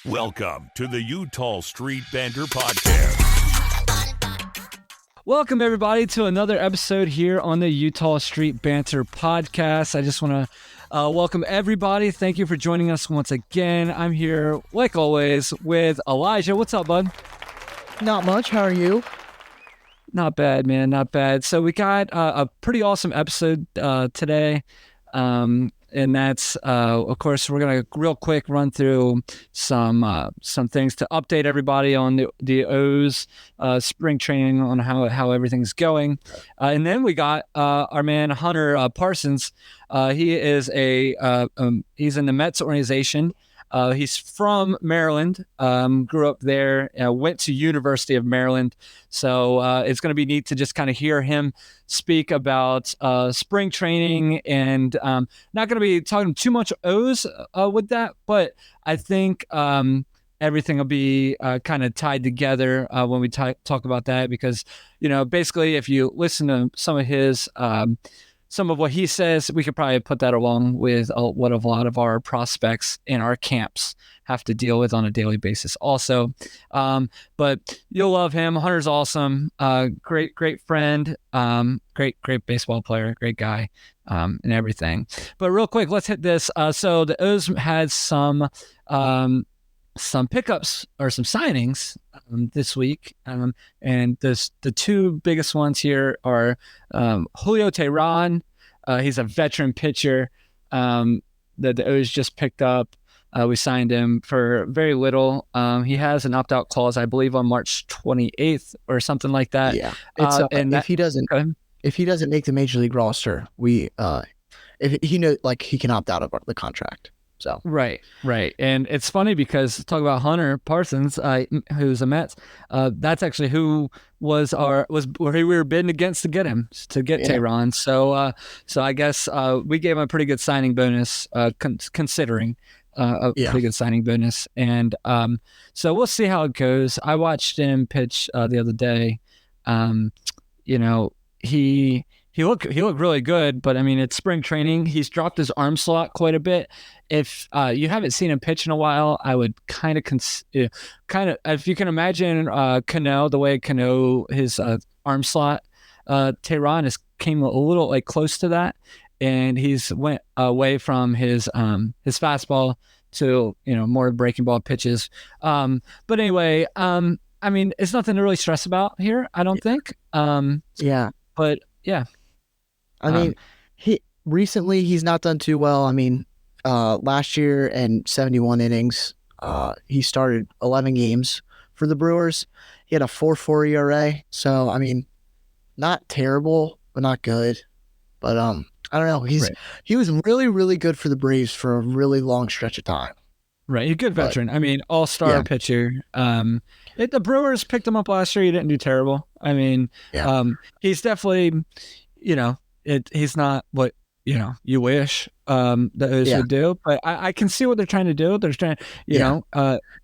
Welcome to the Utah Street Banter Podcast. Welcome, everybody, to another episode here on the Utah Street Banter Podcast. I just want to welcome everybody. Thank you for joining us once again. I'm here, like always, with Elijah. What's up, bud? Not much. How are you? Not bad, man. Not bad. So we got a pretty awesome episode today. And that's, of course, we're going to real quick run through some things to update everybody on the O's spring training, on how everything's going. And then we got our man Hunter Parsons. He is he's in the Mets organization. He's from Maryland, grew up there, went to University of Maryland. So it's going to be neat to just kind of hear him speak about spring training, and not going to be talking too much O's with that, but I think everything will be kind of tied together when we talk about that, because, basically if you listen to some of what he says, we could probably put that along with what a lot of our prospects in our camps have to deal with on a daily basis also. But you'll love him. Hunter's awesome. Great friend. Great baseball player. Great guy, and everything. But real quick, let's hit this. So the O's had some pickups or some signings this week, and the two biggest ones here are Julio Teheran. He's a veteran pitcher that the O's just picked up. We signed him for very little. He has an opt-out clause, I believe, on March 28th or something like that. Yeah, if he doesn't make the major league roster, if he knows, like, he can opt out of the contract. So right, and it's funny because talk about Hunter Parsons, who's a Mets. That's actually who was where we were bidding against to get Teheran. So I guess we gave him a pretty good signing bonus, considering pretty good signing bonus, and so we'll see how it goes. I watched him pitch the other day. He looked really good, but I mean, it's spring training. He's dropped his arm slot quite a bit. If you haven't seen him pitch in a while, I would kind of if you can imagine Cano, the way Cano, his arm slot, Teheran came a little like close to that, and he's went away from his fastball to more breaking ball pitches. But anyway, I mean, it's nothing to really stress about here, I don't think. yeah, but yeah. I mean, recently he's not done too well. I mean, last year in 71 innings, he started 11 games for the Brewers. He had a 4.4 ERA. So, I mean, not terrible, but not good. But I don't know. He was really, really good for the Braves for a really long stretch of time. Right, he's a good veteran. I mean, all-star pitcher. The Brewers picked him up last year. He didn't do terrible. I mean, he's definitely, he's not what you wish the O's would do, but I can see what they're trying to do. They're trying,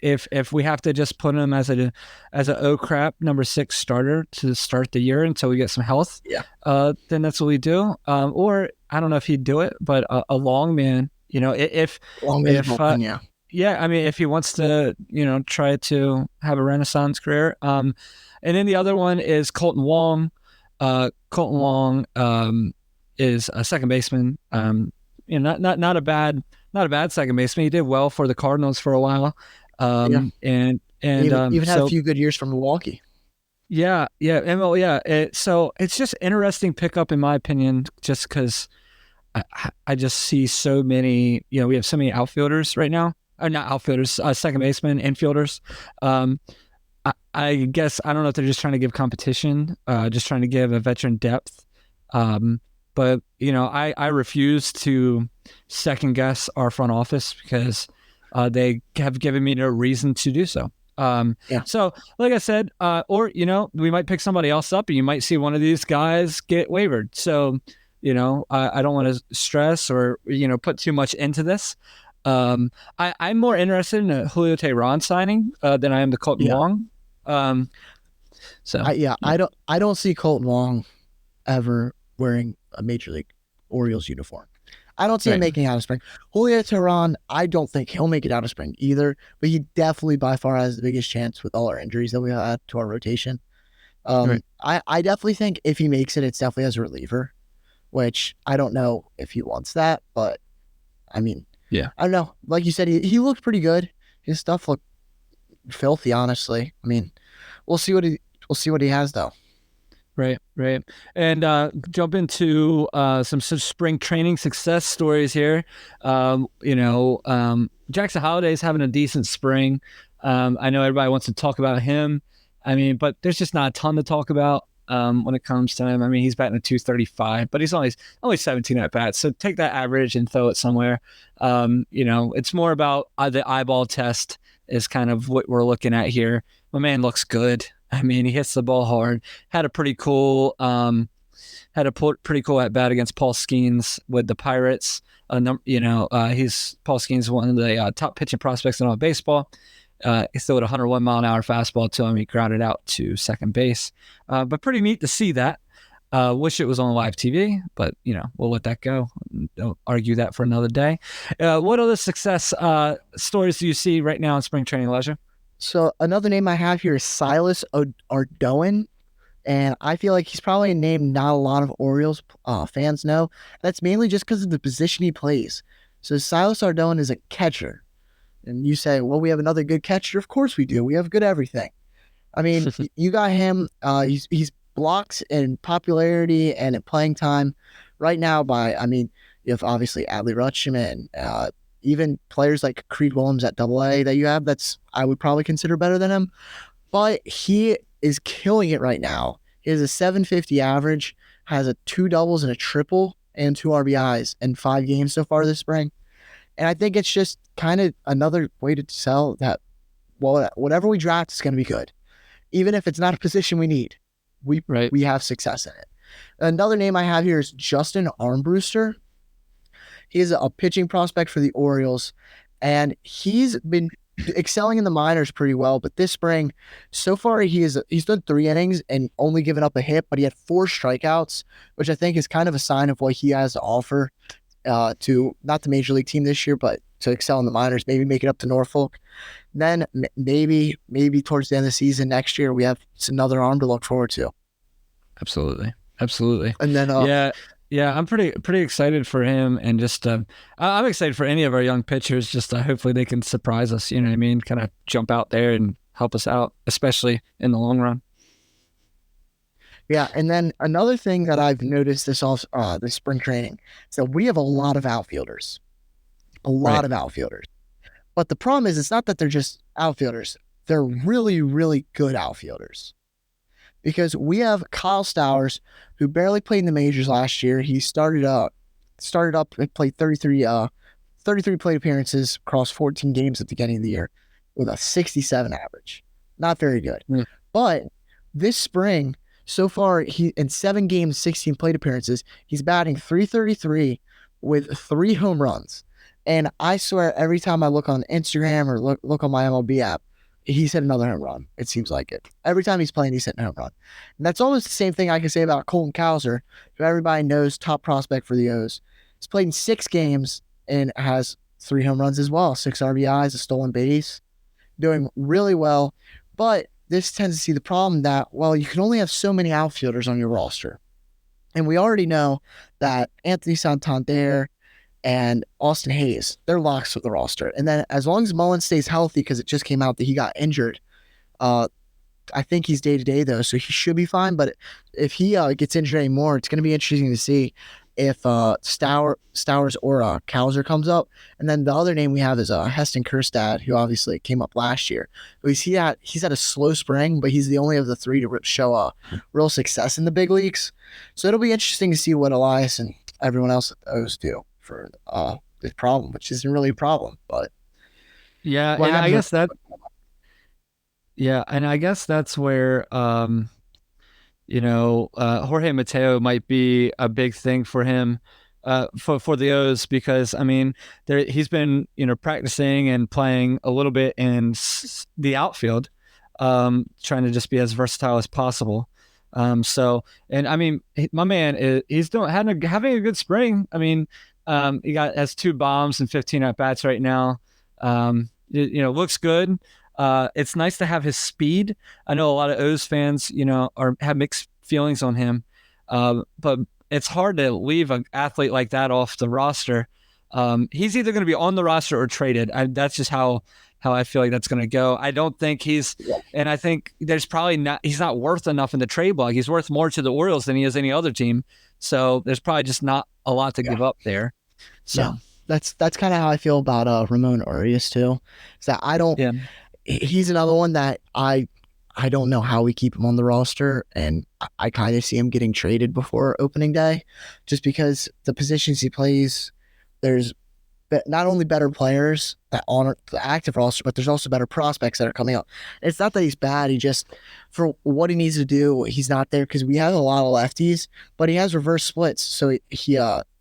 if we have to just put him as an oh crap number 6 starter to start the year until we get some health, then that's what we do. Or I don't know if he'd do it, but a long man, I mean, if he wants to, try to have a renaissance career. And then the other one is Colton Wong. Colton Wong is a second baseman. Not a bad second baseman. He did well for the Cardinals for a while. And even had a few good years from Milwaukee. So it's just interesting pickup in my opinion, just because I just see so many. We have so many outfielders right now. Or not outfielders, second basemen, infielders. I guess, I don't know if they're just trying to give competition, just trying to give a veteran depth. But, I refuse to second guess our front office because they have given me no reason to do so. So, like I said, we might pick somebody else up and you might see one of these guys get wavered. So, I don't want to stress or, put too much into this. I'm more interested in a Julio Teheran signing than I am the Colton Wong. I don't see Colton Wong ever wearing a Major League Orioles uniform. I don't see him making it out of spring. Julio Teheran, I don't think he'll make it out of spring either, but he definitely by far has the biggest chance with all our injuries that we had to our rotation. I definitely think if he makes it, it's definitely as a reliever, which I don't know if he wants that, but I mean, yeah, I don't know. Like you said, he looked pretty good. His stuff looked filthy, honestly. I mean, we'll see what he has though. Right. And jump into some spring training success stories here. Jackson Holliday's having a decent spring. I know everybody wants to talk about him. I mean, but there's just not a ton to talk about when it comes to him. I mean, he's batting a 235, but he's only 17 at bats. So take that average and throw it somewhere. It's more about the eyeball test is kind of what we're looking at here. My man looks good. I mean, he hits the ball hard. Had a pretty cool at bat against Paul Skeens with the Pirates. Paul Skeens one of the top pitching prospects in all of baseball. He threw a 101 mile an hour fastball to him. He grounded out to second base. But pretty neat to see that. Wish it was on live TV, but we'll let that go. Don't argue that for another day. What other success stories do you see right now in spring training, Elijah? So another name I have here is Silas Ardoin, and I feel like he's probably a name not a lot of Orioles fans know. That's mainly just because of the position he plays. So Silas Ardoin is a catcher. And you say, well, we have another good catcher. Of course we do. We have good everything. I mean, you got him. He's blocked in popularity and in playing time right now you have obviously Adley Rutschman, even players like Creed Williams at AA that you have, I would probably consider better than him. But he is killing it right now. He has a 750 average, has a 2 doubles and a triple, and 2 RBIs in 5 games so far this spring. And I think it's just kind of another way to sell that, well, whatever we draft is going to be good. Even if it's not a position we need, we have success in it. Another name I have here is Justin Armbruster. He is a pitching prospect for the Orioles, and he's been excelling in the minors pretty well. But this spring, so far, he's done 3 innings and only given up a hit, but he had 4 strikeouts, which I think is kind of a sign of what he has to offer to not the major league team this year, but to excel in the minors, maybe make it up to Norfolk. Then maybe towards the end of the season next year, we have another arm to look forward to. Absolutely. And then yeah, I'm pretty excited for him, and just I'm excited for any of our young pitchers. Just hopefully they can surprise us. You know what I mean? Kind of jump out there and help us out, especially in the long run. Yeah, and then another thing that I've noticed this spring training is that we have a lot of outfielders. But the problem is, it's not that they're just outfielders. They're really, really good outfielders. Because we have Kyle Stowers, who barely played in the majors last year. He started up and played 33 plate appearances across 14 games at the beginning of the year with a 67 average. Not very good. Mm. But this spring, so far, he in 7 games, 16 plate appearances, he's batting .333 with 3 home runs. And I swear, every time I look on Instagram or look on my MLB app, he's hit another home run. It seems like it. Every time he's playing, he's hitting a home run. And that's almost the same thing I can say about Colton Cowser, who everybody knows, top prospect for the O's. He's played in 6 games and has 3 home runs as well, 6 RBIs, a stolen base, doing really well. But this tends to see the problem that, well, you can only have so many outfielders on your roster. And we already know that Anthony Santander and Austin Hayes, they're locks with the roster. And then as long as Mullen stays healthy, because it just came out that he got injured, I think he's day-to-day, though, so he should be fine. But if he gets injured anymore, it's going to be interesting to see if Stowers or Cowser comes up. And then the other name we have is Heston Kjerstad, who obviously came up last year. But he's had a slow spring, but he's the only of the 3 to show real success in the big leagues. So it'll be interesting to see what Elias and everyone else at those do for this problem, which isn't really a problem. But yeah, and I guess that. Yeah, and I guess that's where Jorge Mateo might be a big thing for him, for the O's, because I mean, he's been practicing and playing a little bit in the outfield, trying to just be as versatile as possible. So, and I mean, my man he's having a good spring. I mean, He has 2 bombs and 15 at bats right now. Looks good. It's nice to have his speed. I know a lot of O's fans, have mixed feelings on him, but it's hard to leave an athlete like that off the roster. He's either going to be on the roster or traded. That's just how I feel like that's going to go. I don't think and I think there's probably he's not worth enough in the trade block. He's worth more to the Orioles than he is any other team. So there's probably just not a lot to give up there. So yeah, that's kind of how I feel about Ramon Urias too. Is that he's another one that I don't know how we keep him on the roster, and I kind of see him getting traded before opening day, just because the positions he plays, there's not only better players that on the active roster, but there's also better prospects that are coming up. It's not that he's bad. He just, for what he needs to do, he's not there because we have a lot of lefties, but he has reverse splits. So he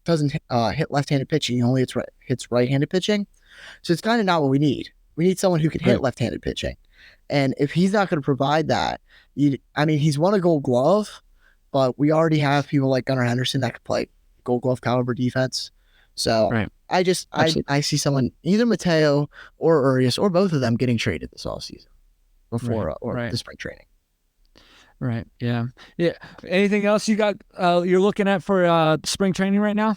doesn't hit left-handed pitching. He only hits right-handed pitching. So it's kind of not what we need. We need someone who can hit left-handed pitching. And if he's not going to provide that, he's won a Gold Glove, but we already have people like Gunnar Henderson that could play Gold Glove caliber defense. So I see someone, either Mateo or Urias or both of them, getting traded this offseason before the spring training. Right. Yeah. Yeah. Anything else you got? You're looking at for spring training right now?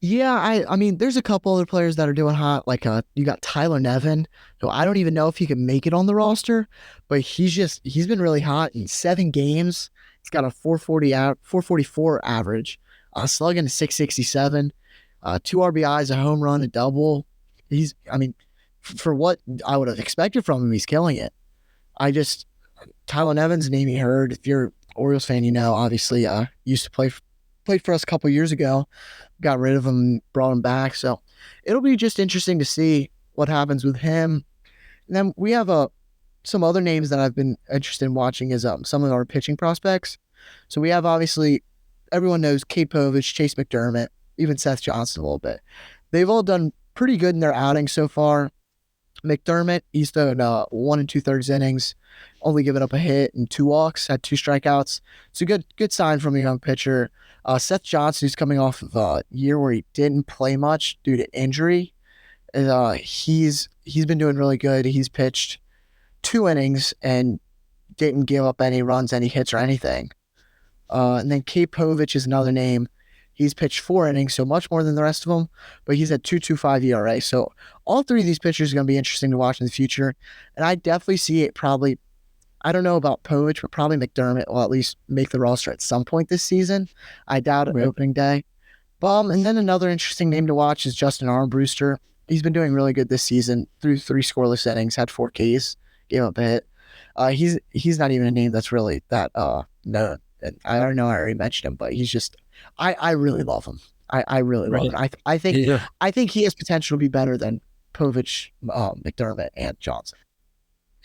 Yeah, I mean, there's a couple other players that are doing hot. Like you got Tyler Nevin, who I don't even know if he can make it on the roster, but he's been really hot in 7 games. He's got a 444 average, slugging a 667. 2 RBIs, a home run, a double. For what I would have expected from him, he's killing it. Tyler Nevin's name you heard. If you're an Orioles fan, obviously used to played for us a couple years ago. Got rid of him, brought him back. So it'll be just interesting to see what happens with him. And then we have some other names that I've been interested in watching is some of our pitching prospects. So we have, obviously, everyone knows Kate Povich, Chase McDermott, even Seth Johnson a little bit. They've all done pretty good in their outing so far. McDermott, he's thrown 1 2/3 innings, only given up a hit and 2 walks, had 2 strikeouts. It's a good sign from a young pitcher. Seth Johnson, who's coming off of a year where he didn't play much due to injury, he's been doing really good. He's pitched 2 innings and didn't give up any runs, any hits, or anything. And then Kate Povich is another name. He's pitched 4 innings, so much more than the rest of them, but he's at 2.25 ERA. So all 3 of these pitchers are going to be interesting to watch in the future. And I definitely see it probably, I don't know about Povich, but probably McDermott will at least make the roster at some point this season. I doubt it opening day. And then another interesting name to watch is Justin Armbruster. He's been doing really good this season, through 3 scoreless innings, had 4 Ks, gave up a hit. He's not even a name that's really that known. And I don't know, I already mentioned him, but he's just, I really love him. I really love him. I think he has potential to be better than Povich, McDermott, and Johnson.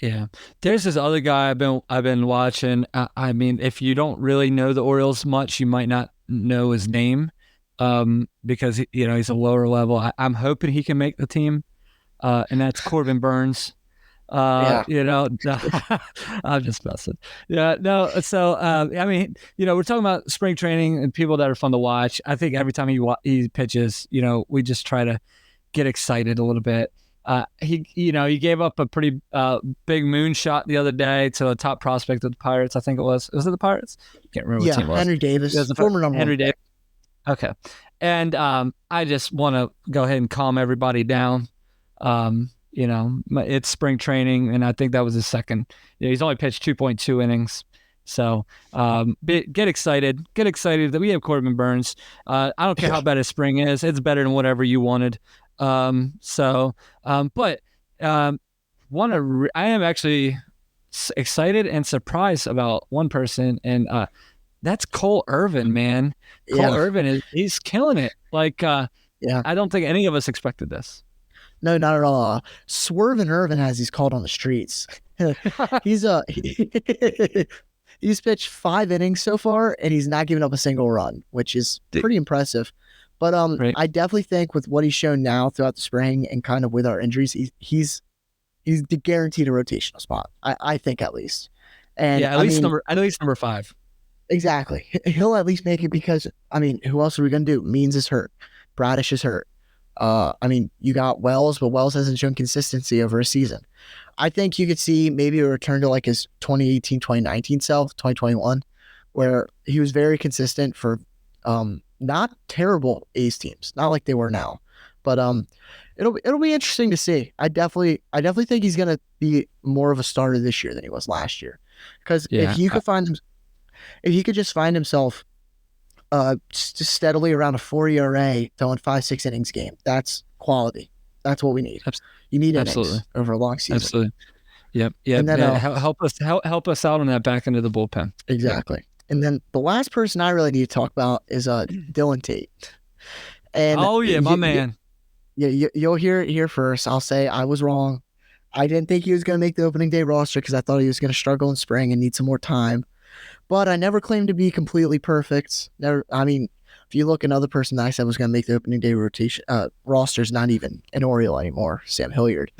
Yeah, there's this other guy I've been watching. If you don't really know the Orioles much, you might not know his name, because he's a lower level. I'm hoping he can make the team, and that's Corbin Burns. I'm just messing. Yeah, no. So, we're talking about spring training and people that are fun to watch. I think every time he pitches, we just try to get excited a little bit. He gave up a pretty big moonshot the other day to a top prospect of the Pirates. I think it was. Was it the Pirates? Can't remember what team it was. Henry Davis. The former number Henry Davis. Okay. And I just want to go ahead and calm everybody down. It's spring training, and I think that was his second. He's only pitched 2.2 innings. So get excited. Get excited that we have Corbin Burns. I don't care how bad his spring is. It's better than whatever you wanted. I am actually excited and surprised about one person, and that's Cole Irvin, man. Cole Irvin he's killing it. I don't think any of us expected this. No, not at all. Swervin' Irvin, as he's called on the streets. He's pitched 5 innings so far, and he's not given up a single run, which is pretty impressive. But I definitely think with what he's shown now throughout the spring and kind of with our injuries, he's guaranteed a rotational spot. I think at least. And at least number 5. Exactly. He'll at least make it because, who else are we going to do? Means is hurt. Bradish is hurt. I mean, you got Wells, but Wells hasn't shown consistency over a season. I think you could see maybe a return to like his 2018, 2019 self, 2021, where he was very consistent for not terrible A's teams, not like they were now. But it'll be interesting to see. I definitely think he's gonna be more of a starter this year than he was last year. Because if he could just find himself just steadily around a 4 ERA, throwing 5-6 innings game, that's quality. That's what we need. You need innings over a long season. Absolutely. Yep. And then help us out on that back end of the bullpen. Exactly. Yep. And then the last person I really need to talk about is Dylan Tate. And my man. You'll hear it here first. I'll say I was wrong. I didn't think he was going to make the opening day roster because I thought he was going to struggle in spring and need some more time. But I never claimed to be completely perfect. Never. I mean, if you look, another person that I said was going to make the opening day rotation roster's not even an Oriole anymore, Sam Hilliard.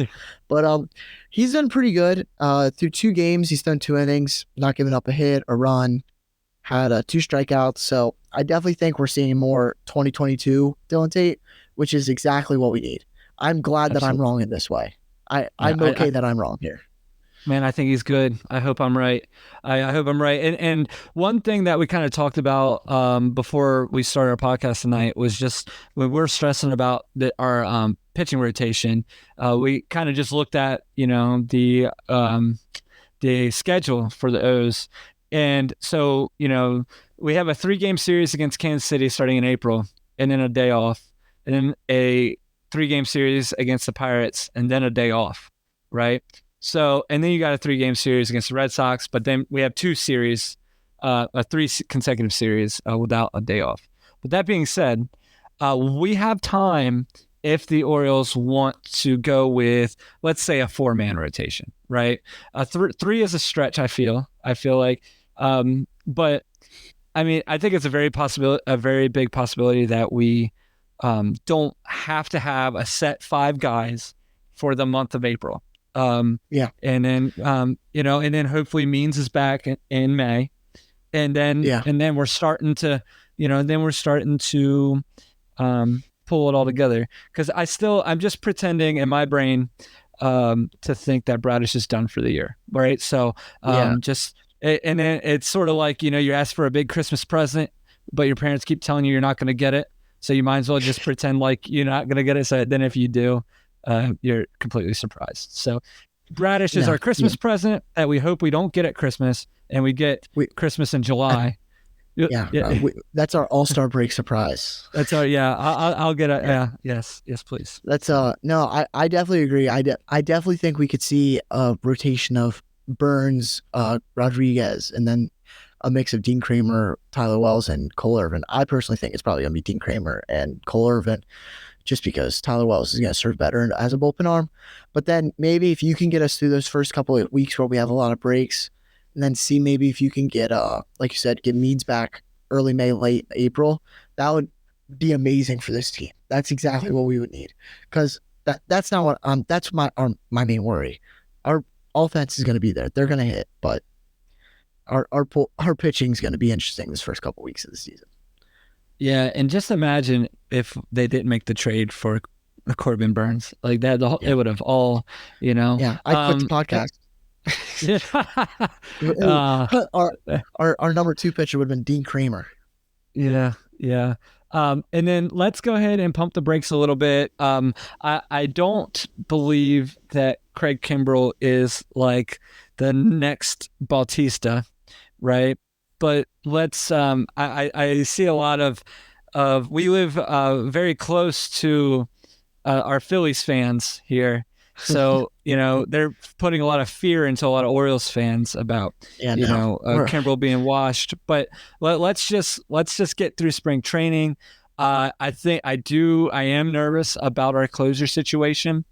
But he's done pretty good. Through 2 games, he's done 2 innings, not giving up a hit, a run, had 2 strikeouts. So I definitely think we're seeing more 2022 Dylan Tate, which is exactly what we need. I'm glad that I'm wrong in this way. I'm okay that I'm wrong here. Man, I think he's good. I hope I'm right. I hope I'm right. And one thing that we kind of talked about before we started our podcast tonight was just when we're stressing about our pitching rotation, we kind of just looked at, the schedule for the O's. And so, we have a 3-game series against Kansas City starting in April, and then a day off, and then a 3-game series against the Pirates, and then a day off, right? So, and then you got a 3-game series against the Red Sox, but then we have 2 series, 3 consecutive series without a day off. But that being said, we have time if the Orioles want to go with, let's say, a 4-man rotation, right? 3 is a stretch, I feel like. But I mean, I think it's a very big possibility that we don't have to have a set 5 guys for the month of April. And then and then hopefully Means is back in May, and then we're starting to pull it all together, because I'm just pretending in my brain to think that Bradish is done for the year, right? So and then it's sort of like, you ask for a big Christmas present, but your parents keep telling you you're not going to get it, so you might as well just pretend like you're not going to get it. So then if you do, you're completely surprised. So Bradish is our Christmas present that we hope we don't get at Christmas, and we get Christmas in July. That's our all-star break surprise. That's our I'll get a yes please. That's no, I definitely agree. I definitely think we could see a rotation of Burns, Rodriguez, and then a mix of Dean Kramer, Tyler Wells, and Cole Irvin. I personally think it's probably going to be Dean Kramer and Cole Irvin, just because Tyler Wells is going to serve better as a bullpen arm. But then maybe if you can get us through those first couple of weeks where we have a lot of breaks, and then see maybe if you can get, like you said, get Meads back early May, late April, that would be amazing for this team. That's exactly what we would need, because that's not what that's my main worry. Our offense is going to be there; they're going to hit, but our pitching is going to be interesting this first couple weeks of the season. Yeah, and just imagine if they didn't make the trade for Corbin Burns, like that. It would have all, Yeah, I quit the podcast. Our number 2 pitcher would have been Dean Kramer. Yeah. And then let's go ahead and pump the brakes a little bit. I don't believe that Craig Kimbrell is like the next Bautista, right? But let's. I see a lot of. We live very close to our Phillies fans here. So, they're putting a lot of fear into a lot of Orioles fans about, Kimbrell being washed. But let's just get through spring training. I am nervous about our closer situation.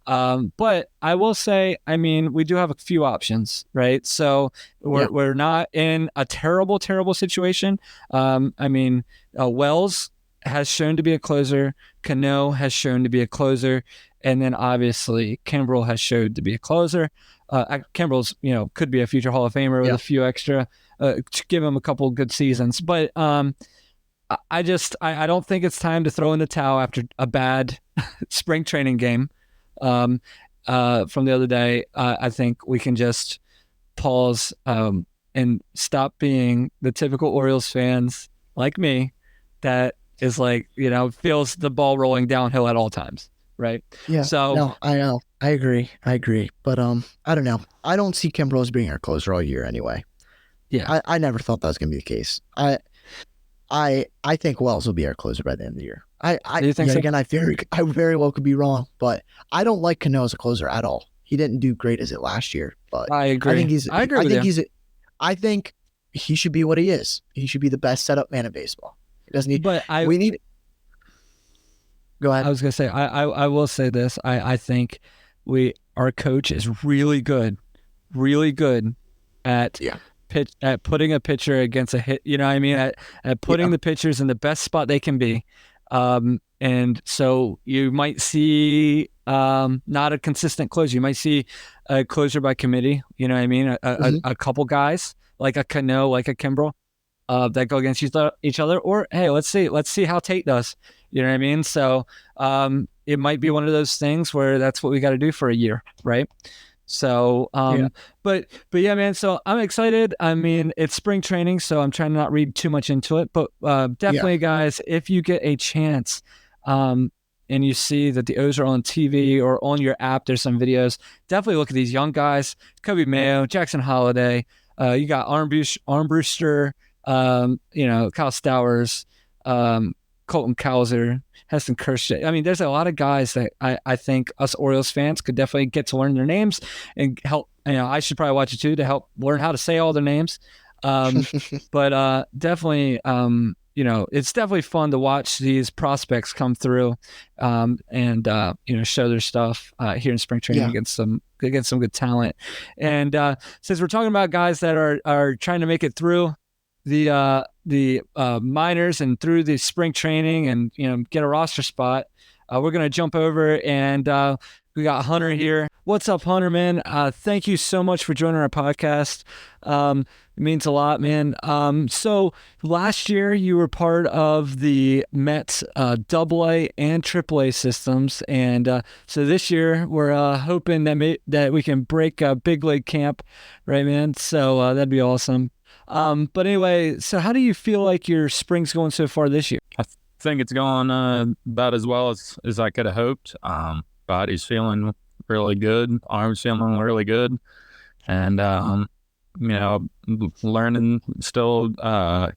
But I will say, we do have a few options, right? So we're not in a terrible, terrible situation. Wells has shown to be a closer. Cano has shown to be a closer. And then obviously Kimbrell has showed to be a closer. Kimbrell's, could be a future Hall of Famer with a few extra, to give him a couple good seasons. But I don't think it's time to throw in the towel after a bad spring training game from the other day. I think we can just pause and stop being the typical Orioles fans like me that is like, feels the ball rolling downhill at all times. Right. Yeah. So no, I know. I agree. But I don't know. I don't see Kimbrel as being our closer all year anyway. Yeah. I never thought that was gonna be the case. I think Wells will be our closer by the end of the year. Do you think so? Again, I very well could be wrong, but I don't like Cano as a closer at all. He didn't do great as it last year, but I agree. I think he should be what he is. He should be the best setup man in baseball. He doesn't need. But we need. Go ahead. I was gonna say I will say this. I think our coach is really good at at putting a pitcher against a hit. You know what I mean? At putting the pitchers in the best spot they can be. And so you might see not a consistent closer. You might see a closer by committee. You know what I mean? A couple guys like a Cano, like a Kimbrel, that go against each other. Or hey, let's see how Tate does. You know what I mean? So it might be one of those things where that's what we got to do for a year, right? So, but yeah, man. So I'm excited. I mean, it's spring training, so I'm trying to not read too much into it. But definitely, guys, if you get a chance, and you see that the O's are on TV or on your app, there's some videos. Definitely look at these young guys: Kobe Mayo, Jackson Holliday. You got Armbruster, Kyle Stowers, Colton Cowser, Heston Kershaw. I mean, there's a lot of guys that I think us Orioles fans could definitely get to learn their names and help. I should probably watch it too to help learn how to say all their names. But definitely, it's definitely fun to watch these prospects come through and show their stuff here in spring training against some good talent. And since we're talking about guys that are trying to make it through the minors and through the spring training and get a roster spot, we're gonna jump over and we got Hunter here. What's up, Hunter, man? Thank you so much for joining our podcast. It means a lot, man. So last year you were part of the Mets AA and AAA systems, and so this year we're hoping that we can break big league camp, right, man? So that'd be awesome. But anyway, so how do you feel like your spring's going so far this year? I think it's going about as well as I could have hoped. Body's feeling really good. Arm's feeling really good. And, learning, still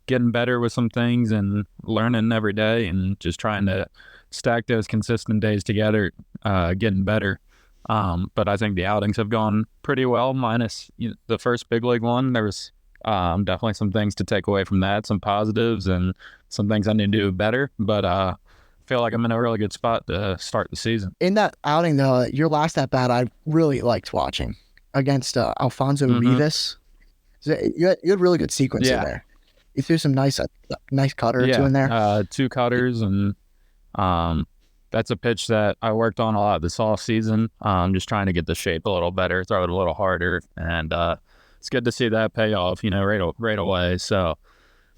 getting better with some things and learning every day and just trying to stack those consistent days together, getting better. But I think the outings have gone pretty well, minus the first big league one. There was definitely some things to take away from that, some positives and some things I need to do better. But I feel like I'm in a really good spot to start the season. In that outing, though, your last at bat, I really liked watching against Alfonso Rivas. You had really good sequence in there. You threw some nice cutter or two in there. 2 cutters, and that's a pitch that I worked on a lot this off season. Just trying to get the shape a little better, throw it a little harder, and it's good to see that pay off, right away. So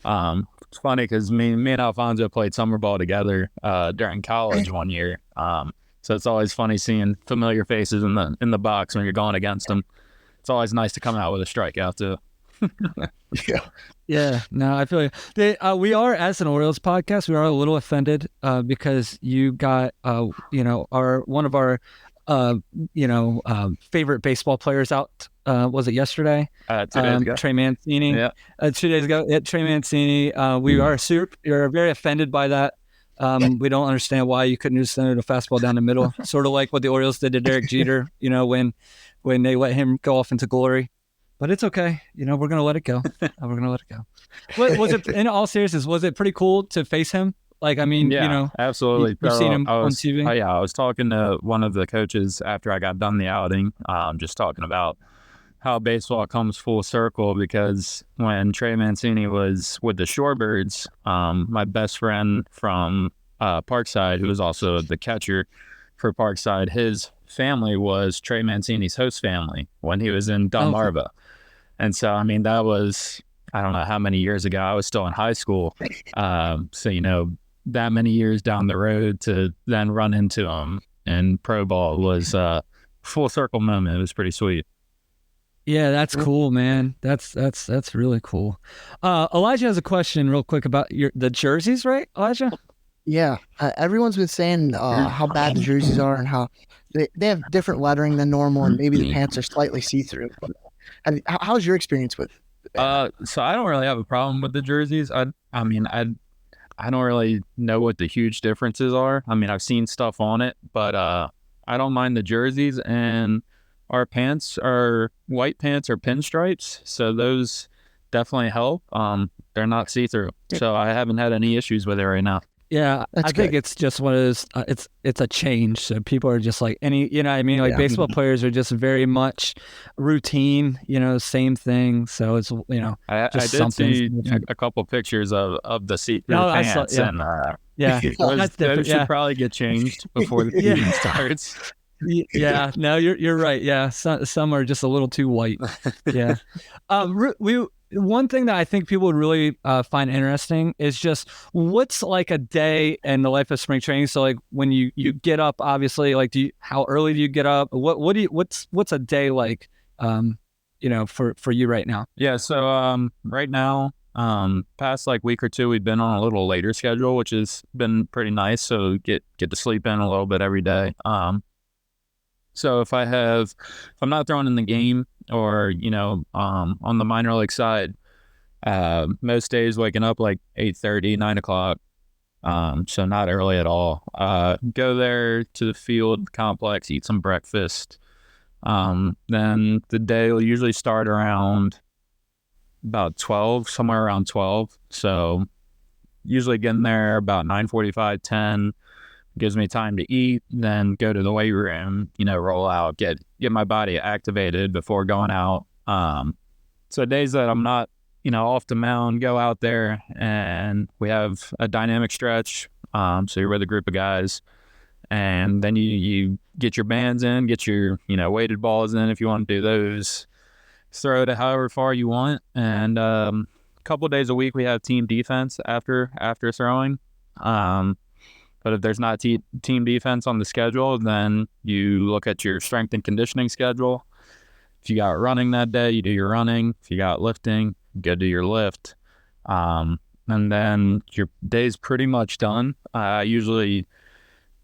it's funny because me and Alfonso played summer ball together during college one year. So it's always funny seeing familiar faces in the box when you're going against them. It's always nice to come out with a strikeout too. Yeah. No, I feel like we are, as an Orioles podcast, we are a little offended because you got one of our favorite baseball players out. Was it yesterday? 2 days ago. Trey Mancini. Yeah. 2 days ago. Yeah, Trey Mancini. You're very offended by that. We don't understand why you couldn't just send a fastball down the middle, sort of like what the Orioles did to Derek Jeter. When they let him go off into glory. But it's okay. We're gonna let it go. What was it? In all seriousness, was it pretty cool to face him? Like, I mean, absolutely. You've seen him on TV. I was talking to one of the coaches after I got done the outing, just talking about how baseball comes full circle, because when Trey Mancini was with the Shorebirds, my best friend from Parkside, who was also the catcher for Parkside, his family was Trey Mancini's host family when he was in Delmarva. And so, I mean, that was I don't know how many years ago. I was still in high school. So, you know, that many years down the road to then run into them in pro ball was a full circle moment. It was pretty sweet. Yeah, that's cool, man. That's really cool. Elijah has a question real quick about the jerseys, right, Elijah? Yeah, everyone's been saying how bad the jerseys are and how they have different lettering than normal, and maybe the pants are slightly see-through. How's your experience with that? So I don't really have a problem with the jerseys. I mean, I don't really know what the huge differences are. I mean, I've seen stuff on it, but I don't mind the jerseys, and our pants are white pants or pinstripes, so those definitely help. They're not see-through, so I haven't had any issues with it right now. Yeah, I think it's just one of those. It's a change. So people are just like you know what I mean? Like baseball players are just very much routine. You know, same thing. So it's I did see a couple pictures of the see-through pants, and those should probably get changed before the season starts. Yeah, no, you're right. Yeah, some are just a little too white. Yeah, one thing that I think people would really find interesting is just what's like a day in the life of spring training. So like when you get up, obviously, like how early do you get up? What's a day like? For you right now? Yeah, so right now, past like week or two, we've been on a little later schedule, which has been pretty nice. So get to sleep in a little bit every day. So if I'm not throwing in the game or, on the minor league side, most days waking up like 8:30, 9 o'clock. So not early at all. Go there to the field complex, eat some breakfast. Then the day will usually start around about 12, somewhere around 12. So usually getting there about 9:45, 10. Gives me time to eat, then go to the weight room, roll out, get my body activated before going out. So days that I'm not, off the mound, go out there and we have a dynamic stretch. So you're with a group of guys, and then you get your bands in, get your, weighted balls in if you want to do those. Throw it however far you want. And a couple of days a week we have team defense after throwing. But if there's not team defense on the schedule, then you look at your strength and conditioning schedule. If you got running that day, you do your running. If you got lifting, go do your lift. And then your day's pretty much done. I usually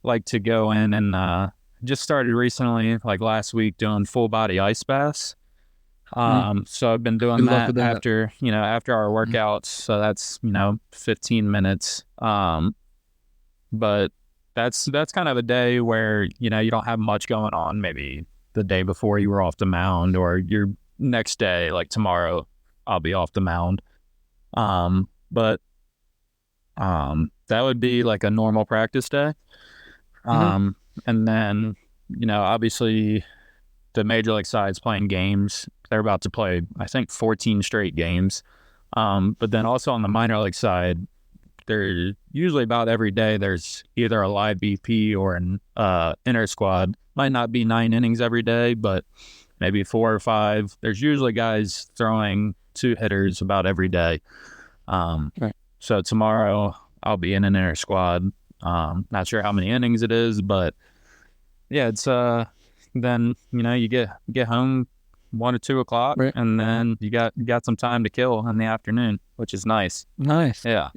like to go in and just started recently, like last week, doing full body ice baths. So I've been doing that after our workouts. So that's, 15 minutes. But that's kind of a day where, you don't have much going on. Maybe the day before you were off the mound, or your next day, like tomorrow, I'll be off the mound. But that would be like a normal practice day. And then, obviously the major league side's playing games. They're about to play, I think, 14 straight games. But then also on the minor league side, there's usually about every day there's either a live BP or an inner squad. Might not be 9 innings every day, but maybe 4 or 5. There's usually guys throwing 2 hitters about every day. Right. So tomorrow I'll be in an inner squad. Not sure how many innings it is, but yeah, it's then you get home 1 or 2 o'clock, right, and then you got some time to kill in the afternoon, which is nice. Nice. Yeah.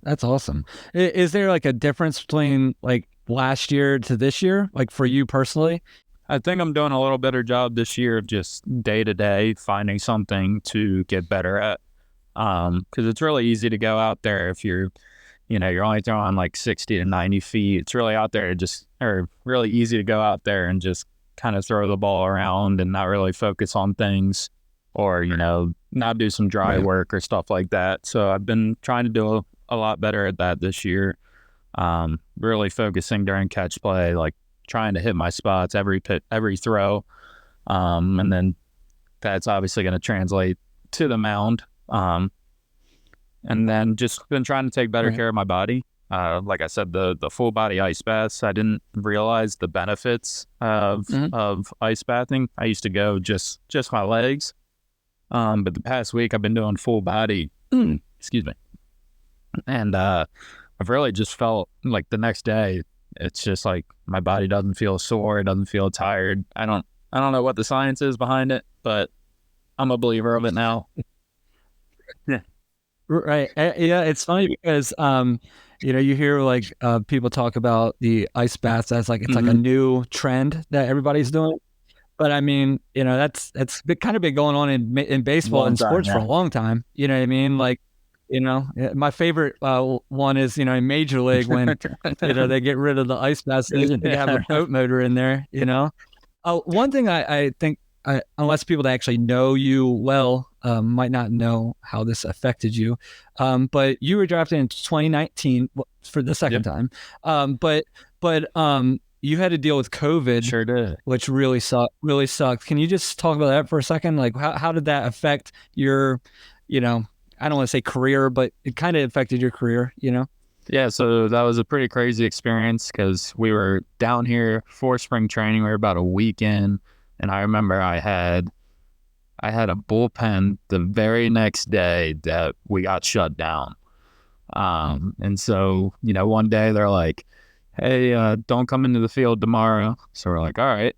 That's awesome. Is there like a difference between like last year to this year, like for you personally? I think I'm doing a little better job this year of just day to day finding something to get better at. Because it's really easy to go out there if you're only throwing like 60 to 90 feet. It's really out there really easy to go out there and just kind of throw the ball around and not really focus on things, or not do some dry work or stuff like that. So I've been trying to do a lot better at that this year. Really focusing during catch play, like trying to hit my spots every throw, and then that's obviously going to translate to the mound. And then just been trying to take better care of my body. Like I said, the full body ice baths, I didn't realize the benefits of ice bathing. I used to go just my legs, But the past week I've been doing full body, excuse me. And I've really just felt like the next day, it's just like my body doesn't feel sore, it doesn't feel tired. I don't know what the science is behind it, but I'm a believer of it now. Yeah. Right. Yeah, it's funny because you hear like people talk about the ice baths as like it's like a new trend that everybody's doing. But I mean, that's kind of been going on in baseball and sports for a long time. You know what I mean? Like, my favorite one is in Major League when they get rid of the ice baths and they have a boat motor in there. One thing I think, unless people that actually know you well might not know how this affected you, but you were drafted in 2019 for the second time, but you had to deal with COVID. Sure did. Which really sucked. Can you just talk about that for a second? Like, how did that affect your, I don't want to say career, but it kind of affected your career, Yeah, so that was a pretty crazy experience because we were down here for spring training. We were about a week in, and I remember I had a bullpen the very next day that we got shut down. And so, one day they're like, hey, don't come into the field tomorrow. So we're like, all right.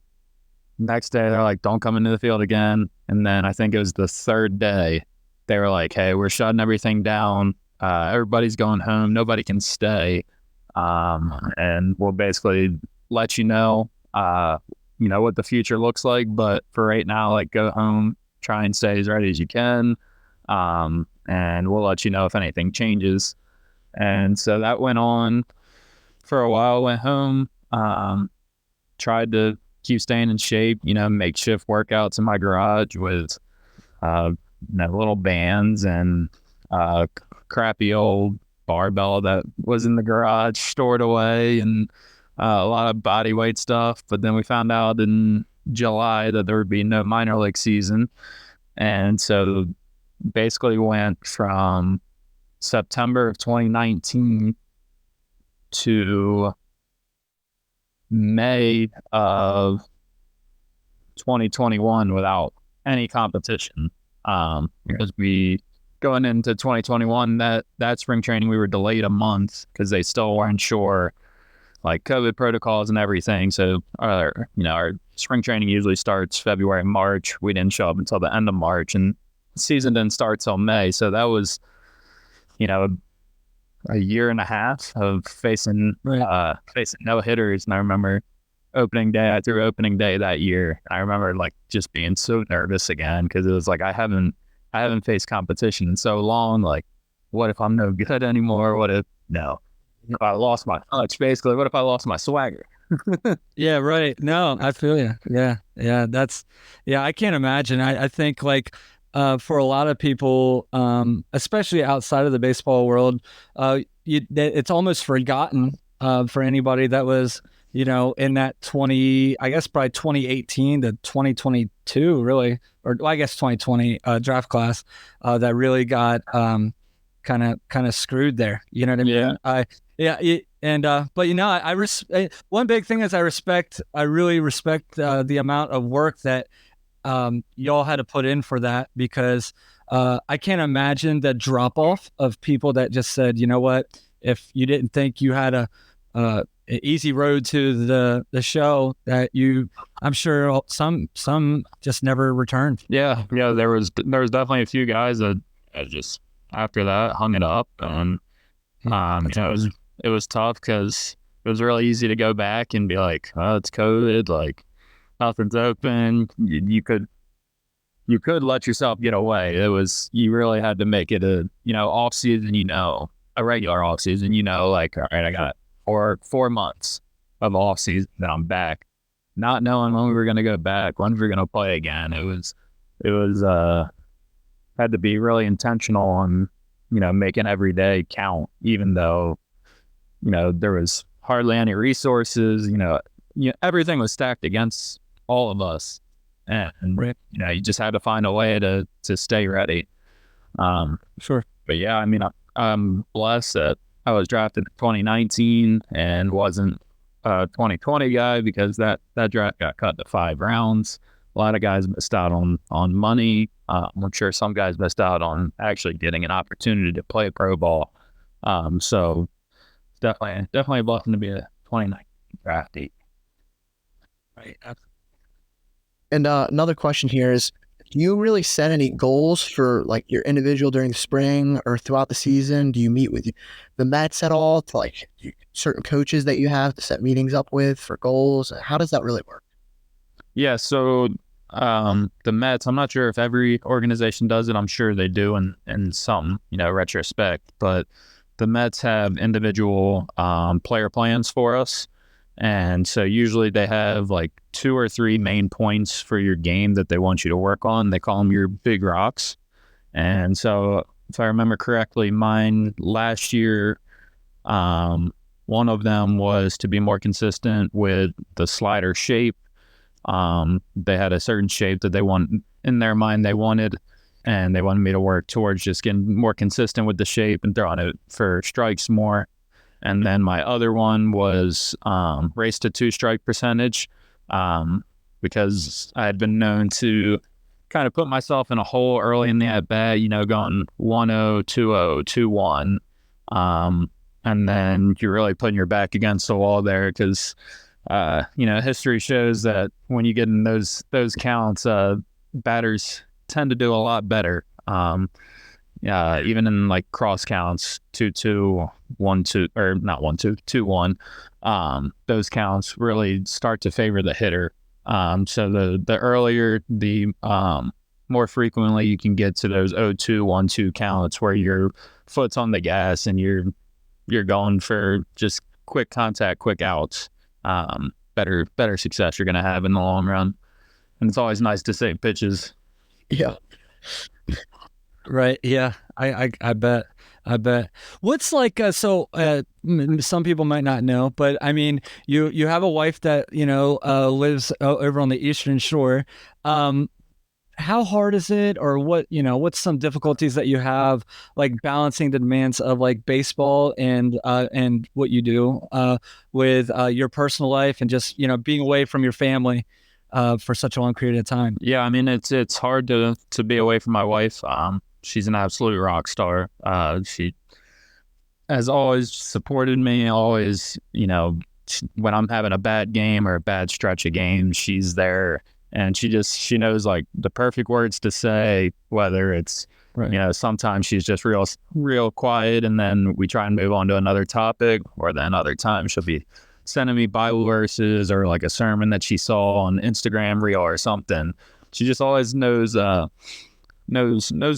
Next day, they're like, don't come into the field again. And then I think it was the third day, they were like, hey, we're shutting everything down. Everybody's going home. Nobody can stay. And we'll basically let you know, what the future looks like. But for right now, like, go home, try and stay as ready as you can. And we'll let you know if anything changes. And so that went on for a while. Went home, tried to keep staying in shape, makeshift workouts in my garage with little bands and crappy old barbell that was in the garage stored away, and a lot of body weight stuff. But then we found out in July that there would be no minor league season, and so basically went from September of 2019 to May of 2021 without any competition. Because we going into 2021, that spring training, we were delayed a month because they still weren't sure, like, COVID protocols and everything. So our spring training usually starts February, March. We didn't show up until the end of March, and the season didn't start till May. So that was, a year and a half of facing no hitters. And I remember opening day, I threw opening day that year. I remember like just being so nervous again because it was like I haven't faced competition in so long. Like, what if I'm no good anymore? What if I lost my touch? Basically, what if I lost my swagger? Yeah, right. No, I feel you. Yeah. I can't imagine. I think like for a lot of people, especially outside of the baseball world, it's almost forgotten for anybody that was, in that probably 2018 to 2022, really, or I guess 2020 draft class that really got kind of screwed there. You know what I mean? Yeah. One big thing is I really respect the amount of work that y'all had to put in for that, because I can't imagine the drop off of people that just said, you know what, if you didn't think you had an easy road to the show, that I'm sure some just never returned. Yeah. There was definitely a few guys that just after that hung it up, and it was tough because it was really easy to go back and be like, oh, it's COVID, like nothing's open. You could let yourself get away. You really had to make it a off season, a regular off season, like, all right, I got 4 months of off season, then I'm back, not knowing when we were going to go back, when we were going to play again. It was had to be really intentional on making every day count, even though there was hardly any resources. Everything was stacked against all of us, and right. You just had to find a way to stay ready. Sure. But yeah, I mean, I'm blessed that I was drafted in 2019 and wasn't a 2020 guy, because that draft got cut to 5 rounds. A lot of guys missed out on money. I'm sure some guys missed out on actually getting an opportunity to play pro ball. So definitely a blessing to be a 2019 draftee. Right. And another question here is, do you really set any goals for like your individual during the spring or throughout the season? Do you meet with the Mets at all, to like certain coaches that you have to set meetings up with for goals? How does that really work? Yeah, so the Mets, I'm not sure if every organization does it. I'm sure they do in some, retrospect. But the Mets have individual player plans for us. And so usually they have like 2 or 3 main points for your game that they want you to work on. They call them your big rocks. And so if I remember correctly, mine last year, one of them was to be more consistent with the slider shape. They had a certain shape that they want in their mind they wanted, and they wanted me to work towards just getting more consistent with the shape and throwing it for strikes more. And then my other one was race to 2-strike percentage, because I had been known to kind of put myself in a hole early in the at-bat, going 1-0, 2-0, 2-1. And then you're really putting your back against the wall there because, history shows that when you get in those counts, batters tend to do a lot better. Even in like cross counts, 2-2, 1-2, or not 1-2, 2-1, those counts really start to favor the hitter. So the earlier, the more frequently you can get to those 0-2, 1-2 counts where your foot's on the gas and you're going for just quick contact, quick outs. Better success you're going to have in the long run. And it's always nice to save pitches. Yeah. Right. Yeah. I bet. What's like, some people might not know, but I mean, you have a wife that, lives over on the Eastern Shore. How hard is it, or what's some difficulties that you have, like balancing the demands of like baseball and what you do, with your personal life and just, being away from your family, for such a long period of time? Yeah. I mean, it's hard to be away from my wife. She's an absolute rock star. She has always supported me, always, when I'm having a bad game or a bad stretch of games, she's there. And she knows like the perfect words to say, whether it's, right, sometimes she's just real quiet and then we try and move on to another topic, or then other times she'll be sending me Bible verses or like a sermon that she saw on Instagram reel or something. She just always knows the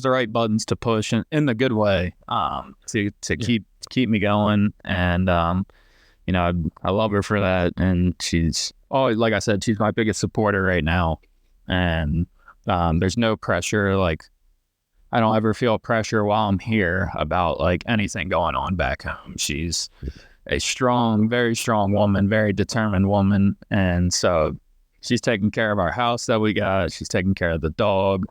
right buttons to push in the good way, to keep me going. And, I love her for that. And she's always, like I said, she's my biggest supporter right now. And, there's no pressure. Like, I don't ever feel pressure while I'm here about like anything going on back home. She's a strong, very strong woman, very determined woman. And so she's taking care of our house that we got. She's taking care of the dog.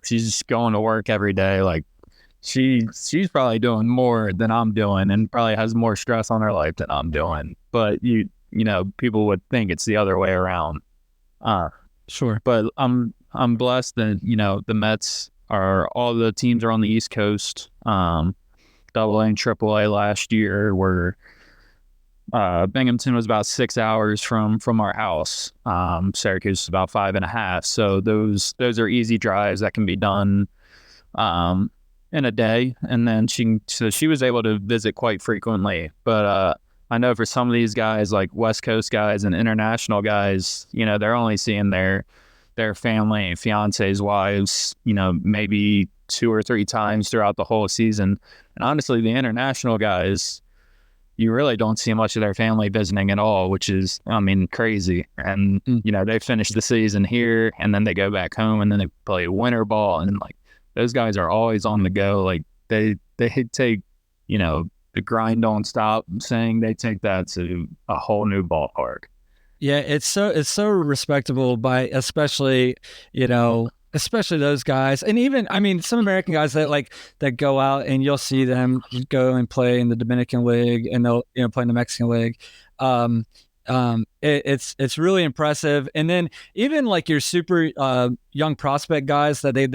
She's going to work every day. Like she's probably doing more than I'm doing, and probably has more stress on her life than I'm doing. But people would think it's the other way around. Sure. But I'm blessed that, the Mets all the teams are on the East Coast. Double A and Triple A last year were, Binghamton was about 6 hours from our house. Syracuse is about 5.5. So those are easy drives that can be done in a day. And then she was able to visit quite frequently. But I know for some of these guys, like West Coast guys and international guys, they're only seeing their family, fiancés, wives, maybe 2 or 3 times throughout the whole season. And honestly, the international guys, you really don't see much of their family visiting at all, which is, crazy. And, they finish the season here and then they go back home and then they play winter ball. And like, those guys are always on the go. Like they take, the grind don't stop saying, they take that to a whole new ballpark. Yeah. It's so respectable by, especially those guys. And even, some American guys that go out and you'll see them go and play in the Dominican League and they'll, play in the Mexican League. It's really impressive. And then even like your super young prospect guys that they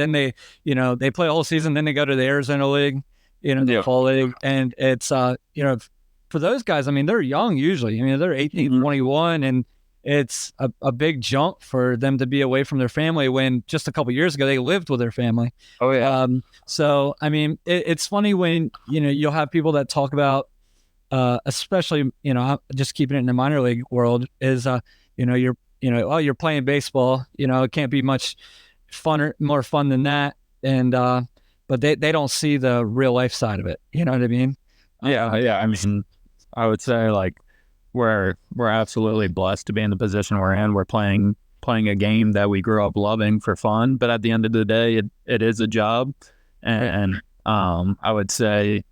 play a whole season, then they go to the Arizona League, the fall league, and it's for those guys, I mean, they're young usually. I mean, they're 18, 21, and it's a big jump for them to be away from their family when just a couple years ago they lived with their family. Oh yeah. So I mean, it's funny when you'll have people that talk about, especially just keeping it in the minor league world, is you're playing baseball. It can't be much more fun than that, and but they don't see the real life side of it. You know what I mean? Yeah. I mean, I would say like we're absolutely blessed to be in the position we're in. We're playing a game that we grew up loving for fun, but at the end of the day, it is a job, and I would say,